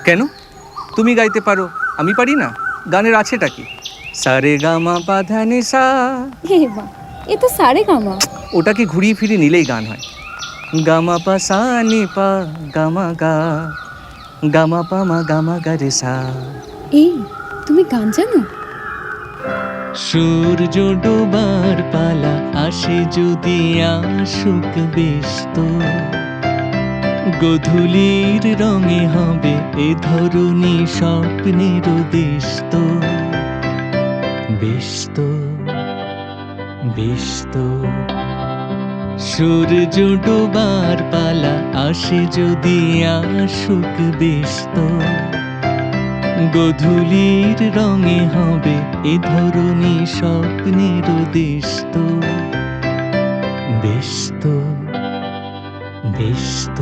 কেন? তুমি গাইতে পারো, আমি পারি না? গানের আছেটা কি? সারে গামা পাধা নি সা। হে মা, এ তো সারে গামা। ওটাকে ঘুরিয়ে ফিরিয়ে নিলেই গান হয়। গামা পা সা নি পা গামা গা, গামা পা মা গামা গা রে সা। এই, তুমি গান জানো? সূর্য ডোবার পালা আসে যদি আসুক ব্যস্ত, গধূলির রঙে হবে এ ধরুনি স্বপ্নের দেশত। ব্যস্ত ব্যস্ত সূর্য ডোবার পালা আসে যদি আসুক ব্যস্ত, গধূলির রঙে হবে এ ধরুনি স্বপ্নের দেশত। ব্যস্ত ব্যস্ত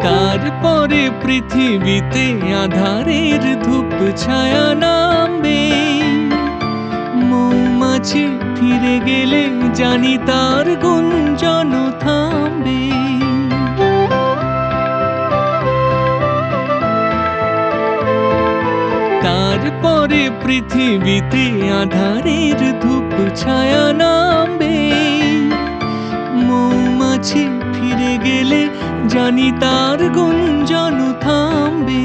তারপরে পৃথিবীতে আধারের ধূপ ছায়া নামবে, মৌমাছি ফিরে গেলে জানি তার গুঞ্জন থামবে। তারপরে পৃথিবীতে আধারের ধূপ ছায়া নামবে, মৌমাছি ফিরে গেলে জানি তার গুঞ্জন থামবে।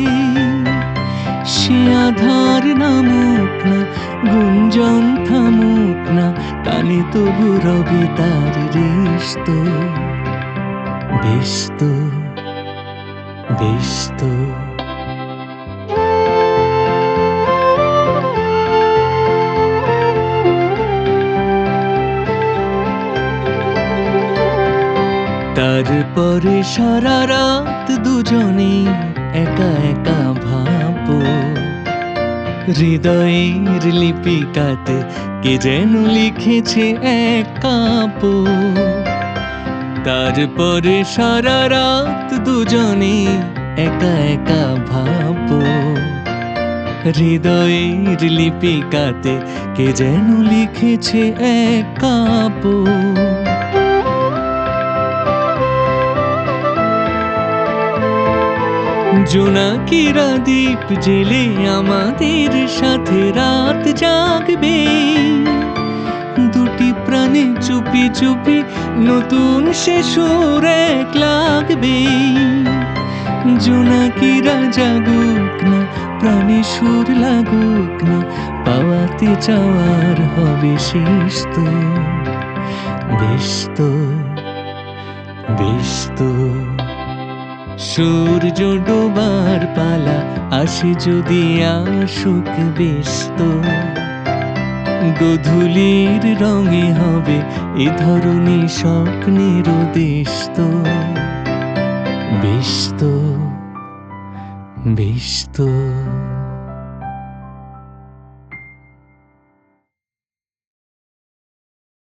সে আধার নামুক না, গুঞ্জন থামুক না, কানে তবু রবে তার রেশত। ব্যস্ত ব্যস্ত তারপরে সারা রাত দুজনে একা একা ভাবো, হৃদয়ের লিপিকাতে কে যেন লিখেছে এক কাব্য। তারপরে সারা রাত দুজনে একা একা ভাবো, হৃদয়ের লিপিকাতে কে যেন লিখেছে এক কাব্য। জোনাকিরা দ্বীপ জেলে আমাদের সাথে রাত জাগবে, দুটি প্রাণে চুপি চুপি নতুন সে সুর এক লাগবে। জোনাকিরা জাগুক না, প্রাণে সুর লাগুক না, পাওয়াতে চাওয়ার হবে শেষ তো। ব্যস্ত ব্যস্ত সূর্য ডোবার পালা আসে যদি আসুক ব্যস্ত, গধূলির রঙে হবে এ ধরুনি স্বপ্নের দেশত। ব্যস্ত ব্যস্ত